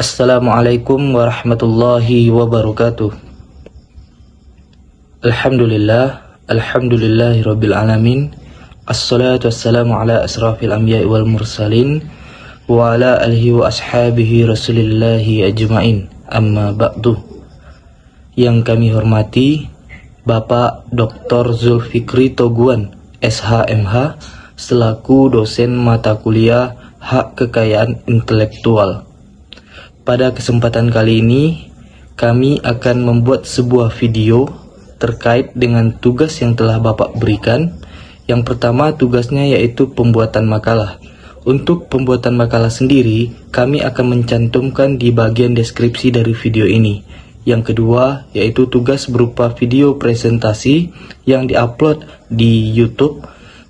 Assalamualaikum warahmatullahi wabarakatuh. Alhamdulillahirabbil alamin. Assalatu wassalamu ala asrafil anbiya'i wal mursalin wa ala alihi wa ashabihi rasulillahi ajmain. Amma ba'du. Yang kami hormati Bapak Dr. Zulfikri Toguan, SHMH, selaku dosen mata kuliah Hak Kekayaan Intelektual. Pada kesempatan kali ini, kami akan membuat sebuah video terkait dengan tugas yang telah Bapak berikan. Yang pertama, tugasnya yaitu pembuatan makalah. Untuk pembuatan makalah sendiri, kami akan mencantumkan di bagian deskripsi dari video ini. Yang kedua, yaitu tugas berupa video presentasi yang diupload di YouTube.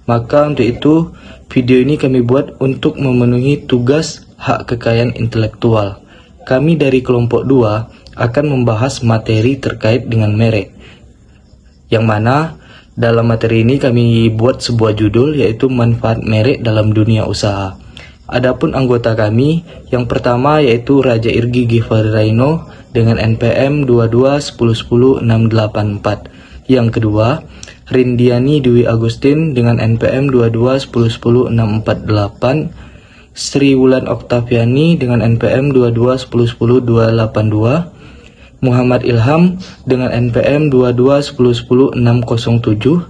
Maka untuk itu, video ini kami buat untuk memenuhi tugas hak kekayaan intelektual. Kami dari kelompok 2 akan membahas materi terkait dengan merek, yang mana dalam materi ini kami buat sebuah judul yaitu manfaat merek dalam dunia usaha. Adapun anggota kami, yang pertama yaitu Raja Irgi Givari Raino dengan NPM 2210100684. Yang kedua, Rindiani Dwi Agustin dengan NPM 2210100648. Sri Wulan Oktaviani dengan NPM 22101082, Muhammad Ilham dengan NPM 2210100607,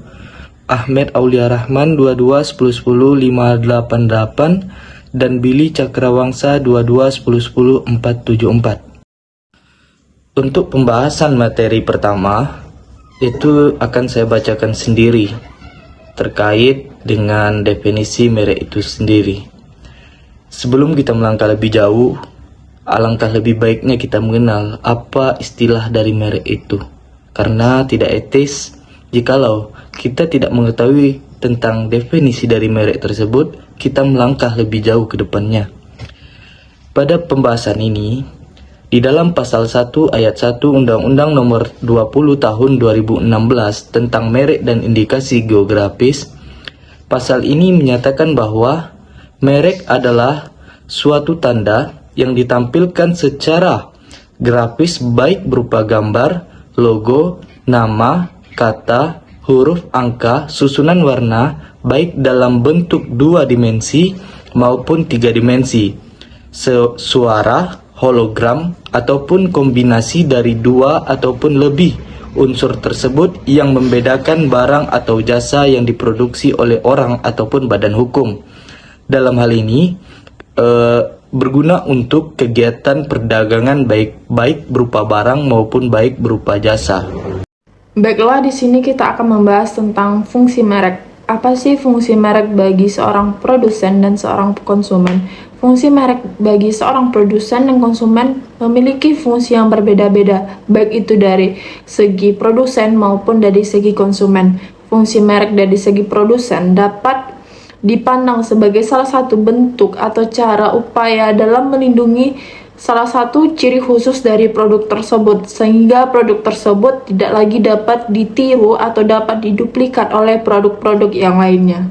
Ahmed Aulia Rahman 22101058, dan Billy Cakrawangsa 2210100474. Untuk pembahasan materi pertama, itu akan saya bacakan sendiri terkait dengan definisi merek itu sendiri. Sebelum kita melangkah lebih jauh, alangkah lebih baiknya kita mengenal apa istilah dari merek itu. Karena tidak etis jikalau kita tidak mengetahui tentang definisi dari merek tersebut, kita melangkah lebih jauh ke depannya. Pada pembahasan ini, di dalam pasal 1 ayat 1 Undang-Undang Nomor 20 Tahun 2016 tentang merek dan indikasi geografis, pasal ini menyatakan bahwa merek adalah suatu tanda yang ditampilkan secara grafis baik berupa gambar, logo, nama, kata, huruf, angka, susunan warna, baik dalam bentuk 2 dimensi maupun 3 dimensi, suara, hologram, ataupun kombinasi dari 2 ataupun lebih unsur tersebut yang membedakan barang atau jasa yang diproduksi oleh orang ataupun badan hukum. Dalam hal ini berguna untuk kegiatan perdagangan baik berupa barang maupun baik berupa jasa. Baiklah, di sini kita akan membahas tentang fungsi merek. Apa sih fungsi merek bagi seorang produsen dan seorang konsumen? Fungsi merek bagi seorang produsen dan konsumen memiliki fungsi yang berbeda-beda, baik itu dari segi produsen maupun dari segi konsumen. Fungsi merek dari segi produsen dapat dipandang sebagai salah satu bentuk atau cara upaya dalam melindungi salah satu ciri khusus dari produk tersebut, sehingga produk tersebut tidak lagi dapat ditiru atau dapat diduplikat oleh produk-produk yang lainnya.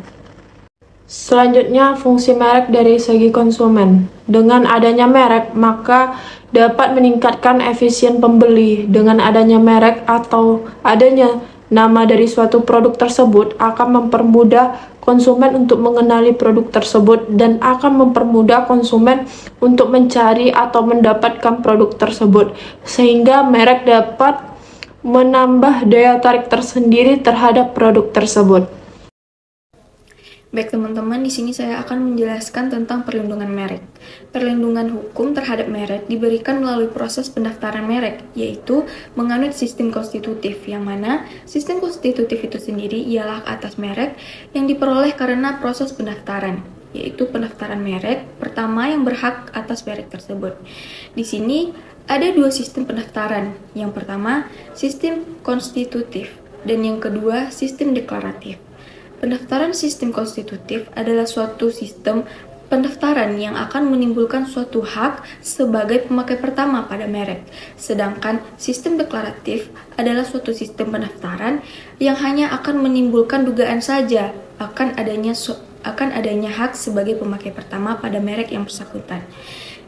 Selanjutnya, fungsi merek dari segi konsumen. Dengan adanya merek, maka dapat meningkatkan efisien pembeli. Dengan adanya merek atau adanya nama dari suatu produk tersebut akan mempermudah konsumen untuk mengenali produk tersebut dan akan mempermudah konsumen untuk mencari atau mendapatkan produk tersebut, sehingga merek dapat menambah daya tarik tersendiri terhadap produk tersebut. Baik teman-teman, di sini saya akan menjelaskan tentang perlindungan merek. Perlindungan hukum terhadap merek diberikan melalui proses pendaftaran merek, yaitu menganut sistem konstitutif, yang mana sistem konstitutif itu sendiri ialah hak atas merek yang diperoleh karena proses pendaftaran, yaitu pendaftaran merek pertama yang berhak atas merek tersebut. Di sini ada 2 sistem pendaftaran. Yang pertama, sistem konstitutif, dan yang kedua, sistem deklaratif. Pendaftaran sistem konstitutif adalah suatu sistem pendaftaran yang akan menimbulkan suatu hak sebagai pemakai pertama pada merek. Sedangkan sistem deklaratif adalah suatu sistem pendaftaran yang hanya akan menimbulkan dugaan saja akan adanya hak sebagai pemakai pertama pada merek yang bersangkutan.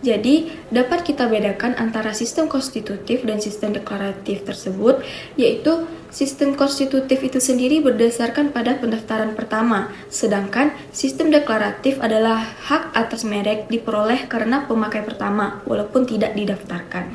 Jadi, dapat kita bedakan antara sistem konstitutif dan sistem deklaratif tersebut, yaitu sistem konstitutif itu sendiri berdasarkan pada pendaftaran pertama, sedangkan sistem deklaratif adalah hak atas merek diperoleh karena pemakai pertama, walaupun tidak didaftarkan.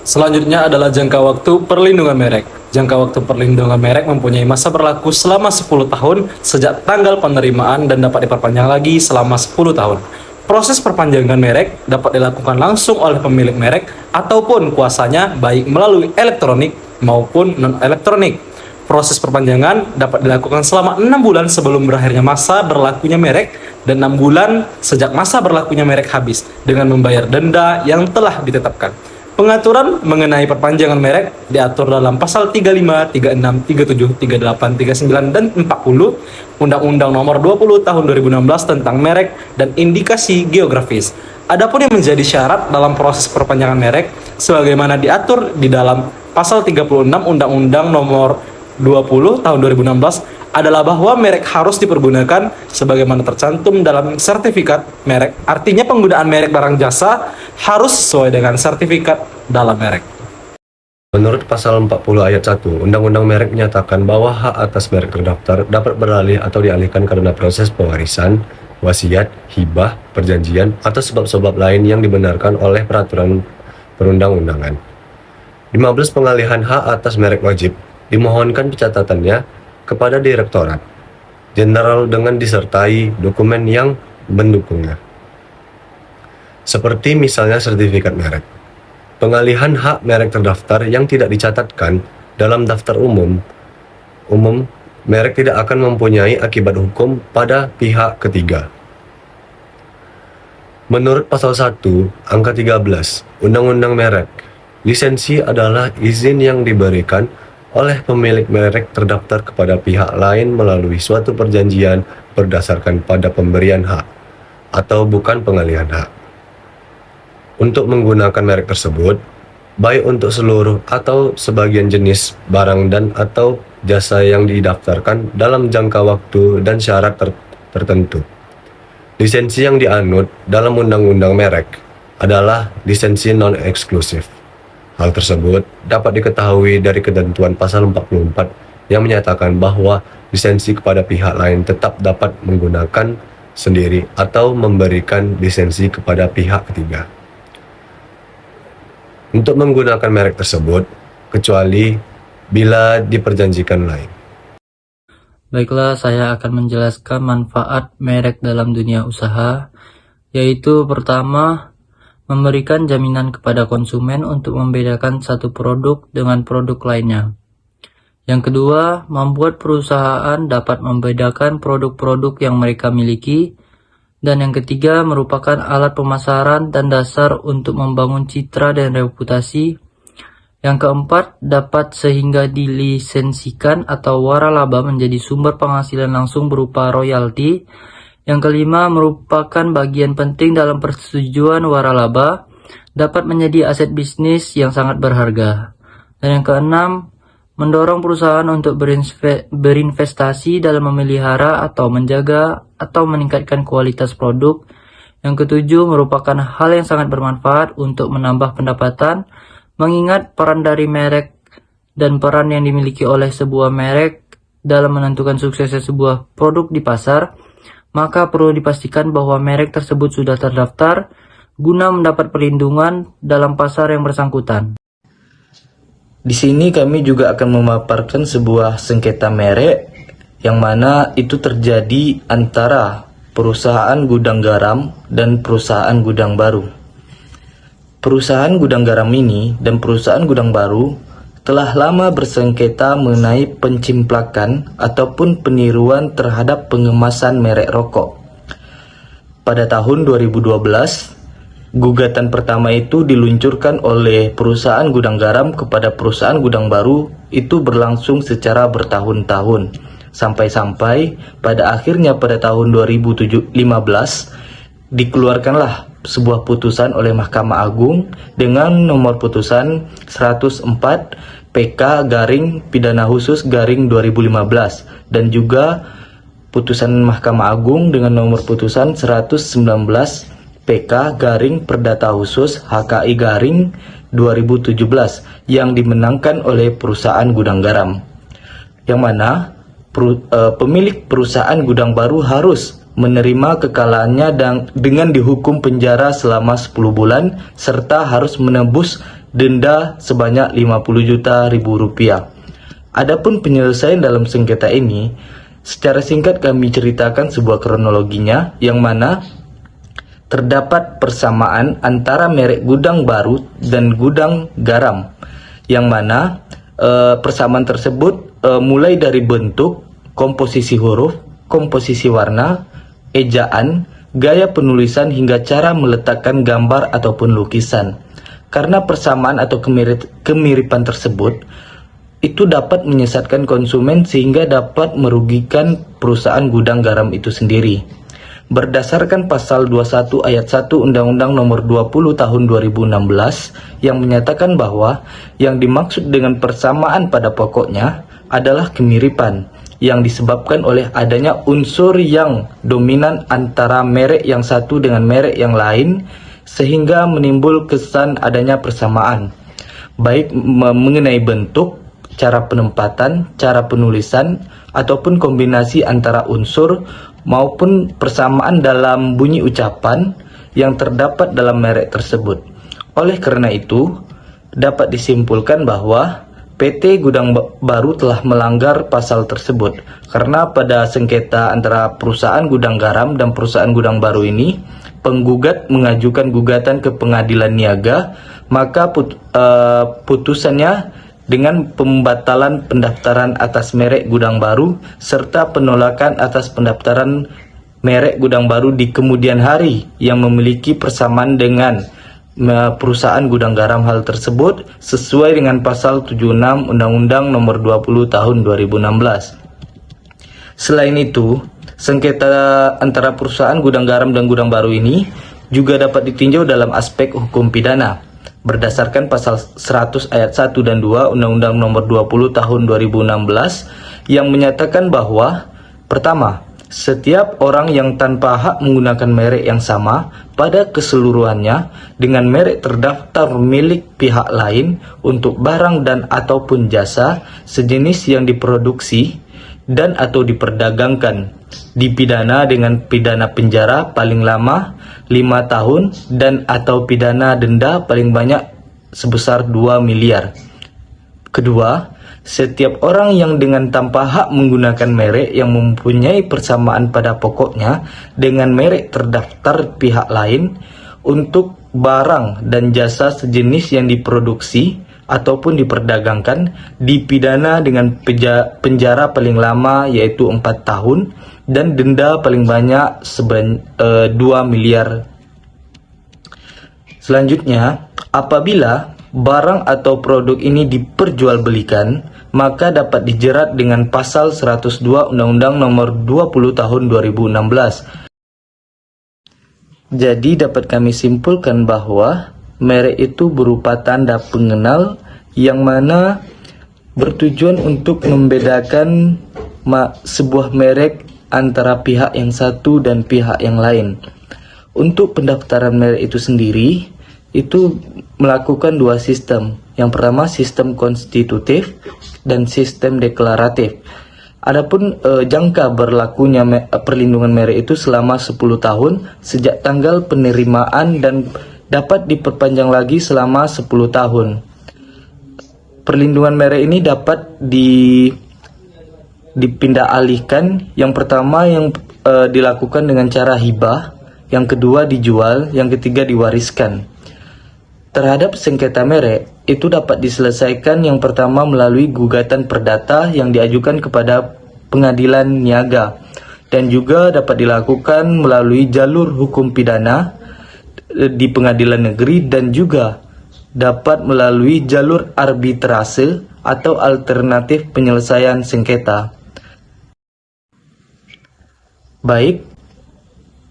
Selanjutnya adalah jangka waktu perlindungan merek. Jangka waktu perlindungan merek mempunyai masa berlaku selama 10 tahun sejak tanggal penerimaan dan dapat diperpanjang lagi selama 10 tahun. Proses perpanjangan merek dapat dilakukan langsung oleh pemilik merek ataupun kuasanya baik melalui elektronik maupun non-elektronik. Proses perpanjangan dapat dilakukan selama 6 bulan sebelum berakhirnya masa berlakunya merek dan 6 bulan sejak masa berlakunya merek habis dengan membayar denda yang telah ditetapkan. Pengaturan mengenai perpanjangan merek diatur dalam pasal 35, 36, 37, 38, 39, dan 40 Undang-Undang Nomor 20 Tahun 2016 tentang merek dan indikasi geografis. Adapun yang menjadi syarat dalam proses perpanjangan merek sebagaimana diatur di dalam pasal 36 Undang-Undang Nomor 20 Tahun 2016 adalah bahwa merek harus dipergunakan sebagaimana tercantum dalam sertifikat merek. Artinya penggunaan merek barang jasa harus sesuai dengan sertifikat dalam merek. Menurut pasal 40 ayat 1, Undang-Undang Merek menyatakan bahwa hak atas merek terdaftar dapat beralih atau dialihkan karena proses pewarisan, wasiat, hibah, perjanjian, atau sebab-sebab lain yang dibenarkan oleh peraturan perundang-undangan. 15 pengalihan hak atas merek wajib dimohonkan pencatatannya kepada Direktorat Jenderal dengan disertai dokumen yang mendukungnya. Seperti misalnya sertifikat merek. Pengalihan hak merek terdaftar yang tidak dicatatkan dalam daftar umum, merek tidak akan mempunyai akibat hukum pada pihak ketiga. Menurut pasal 1, angka 13, Undang-Undang Merek, lisensi adalah izin yang diberikan oleh pemilik merek terdaftar kepada pihak lain melalui suatu perjanjian berdasarkan pada pemberian hak atau bukan pengalihan hak untuk menggunakan merek tersebut, baik untuk seluruh atau sebagian jenis barang dan atau jasa yang didaftarkan dalam jangka waktu dan syarat tertentu. Lisensi yang dianut dalam Undang-Undang Merek adalah lisensi non-eksklusif. Hal tersebut dapat diketahui dari ketentuan pasal 44 yang menyatakan bahwa lisensi kepada pihak lain tetap dapat menggunakan sendiri atau memberikan lisensi kepada pihak ketiga untuk menggunakan merek tersebut, kecuali bila diperjanjikan lain. Baiklah, saya akan menjelaskan manfaat merek dalam dunia usaha, yaitu pertama, memberikan jaminan kepada konsumen untuk membedakan satu produk dengan produk lainnya. Yang kedua, membuat perusahaan dapat membedakan produk-produk yang mereka miliki. Dan yang ketiga, merupakan alat pemasaran dan dasar untuk membangun citra dan reputasi. Yang keempat, dapat sehingga dilisensikan atau waralaba menjadi sumber penghasilan langsung berupa royalti. Yang kelima, merupakan bagian penting dalam persetujuan waralaba, dapat menjadi aset bisnis yang sangat berharga. Dan yang keenam, mendorong perusahaan untuk berinvestasi dalam memelihara atau menjaga atau meningkatkan kualitas produk. Yang ketujuh, merupakan hal yang sangat bermanfaat untuk menambah pendapatan, mengingat peran dari merek dan peran yang dimiliki oleh sebuah merek dalam menentukan suksesnya sebuah produk di pasar. Maka perlu dipastikan bahwa merek tersebut sudah terdaftar guna mendapat perlindungan dalam pasar yang bersangkutan. Di sini kami juga akan memaparkan sebuah sengketa merek yang mana itu terjadi antara perusahaan gudang garam dan perusahaan gudang baru. Perusahaan gudang garam ini dan perusahaan gudang baru telah lama bersengketa mengenai pencimplakan ataupun peniruan terhadap pengemasan merek rokok. Pada tahun 2012, gugatan pertama itu diluncurkan oleh perusahaan gudang garam kepada perusahaan gudang baru. Itu berlangsung secara bertahun-tahun, sampai-sampai pada akhirnya pada tahun 2015 dikeluarkanlah sebuah putusan oleh Mahkamah Agung dengan nomor putusan 104 PK garing pidana khusus garing 2015 dan juga putusan Mahkamah Agung dengan nomor putusan 119 PK garing Perdata Khusus HKI garing 2017 yang dimenangkan oleh perusahaan gudang garam, yang mana pemilik perusahaan gudang baru harus menerima kekalahannya dengan dihukum penjara selama 10 bulan serta harus menebus denda sebanyak 50 juta rupiah. Adapun penyelesaian dalam sengketa ini, secara singkat kami ceritakan sebuah kronologinya, yang mana terdapat persamaan antara merek gudang baru dan gudang garam, yang mana persamaan tersebut mulai dari bentuk, komposisi huruf, komposisi warna, ejaan, gaya penulisan hingga cara meletakkan gambar ataupun lukisan. Karena persamaan atau kemiripan tersebut itu dapat menyesatkan konsumen sehingga dapat merugikan perusahaan gudang garam itu sendiri. Berdasarkan pasal 21 ayat 1 Undang-Undang Nomor 20 Tahun 2016 yang menyatakan bahwa yang dimaksud dengan persamaan pada pokoknya adalah kemiripan yang disebabkan oleh adanya unsur yang dominan antara merek yang satu dengan merek yang lain sehingga menimbul kesan adanya persamaan, baik mengenai bentuk, cara penempatan, cara penulisan, ataupun kombinasi antara unsur maupun persamaan dalam bunyi ucapan yang terdapat dalam merek tersebut. Oleh karena itu, dapat disimpulkan bahwa PT Gudang Baru telah melanggar pasal tersebut karena pada sengketa antara perusahaan gudang garam dan perusahaan gudang baru ini, penggugat mengajukan gugatan ke pengadilan niaga, maka putusannya dengan pembatalan pendaftaran atas merek gudang baru serta penolakan atas pendaftaran merek gudang baru di kemudian hari yang memiliki persamaan dengan perusahaan gudang garam. Hal tersebut sesuai dengan pasal 76 Undang-Undang Nomor 20 Tahun 2016. Selain itu, sengketa antara perusahaan gudang garam dan gudang baru ini juga dapat ditinjau dalam aspek hukum pidana. Berdasarkan pasal 100 ayat 1 dan 2 Undang-Undang Nomor 20 Tahun 2016 yang menyatakan bahwa pertama, setiap orang yang tanpa hak menggunakan merek yang sama pada keseluruhannya dengan merek terdaftar milik pihak lain untuk barang dan ataupun jasa sejenis yang diproduksi dan atau diperdagangkan dipidana dengan pidana penjara paling lama 5 tahun dan atau pidana denda paling banyak sebesar 2 miliar. Kedua, setiap orang yang dengan tanpa hak menggunakan merek yang mempunyai persamaan pada pokoknya dengan merek terdaftar pihak lain untuk barang dan jasa sejenis yang diproduksi ataupun diperdagangkan dipidana dengan penjara paling lama yaitu 4 tahun dan denda paling banyak 2 miliar. Selanjutnya, apabila barang atau produk ini diperjualbelikan, maka dapat dijerat dengan pasal 102 Undang-Undang Nomor 20 Tahun 2016. Jadi dapat kami simpulkan bahwa merek itu berupa tanda pengenal yang mana bertujuan untuk membedakan sebuah merek antara pihak yang satu dan pihak yang lain. Untuk pendaftaran merek itu sendiri, itu melakukan dua sistem. Yang pertama sistem konstitutif dan sistem deklaratif. Adapun jangka berlakunya perlindungan merek itu selama 10 tahun sejak tanggal penerimaan dan dapat diperpanjang lagi selama 10 tahun. Perlindungan merek ini dapat dipindah alihkan. Yang pertama yang dilakukan dengan cara hibah, yang kedua dijual, yang ketiga diwariskan. Terhadap sengketa merek, itu dapat diselesaikan yang pertama melalui gugatan perdata yang diajukan kepada pengadilan niaga dan juga dapat dilakukan melalui jalur hukum pidana di pengadilan negeri dan juga dapat melalui jalur arbitrase atau alternatif penyelesaian sengketa. Baik,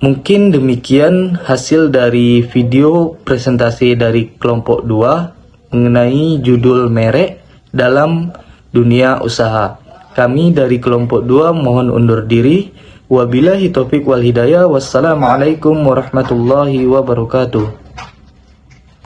mungkin demikian hasil dari video presentasi dari kelompok 2 mengenai judul merek dalam dunia usaha. Kami dari kelompok 2 mohon undur diri. Wabillahi taufiq wal hidayah. Wassalamualaikum warahmatullahi wabarakatuh.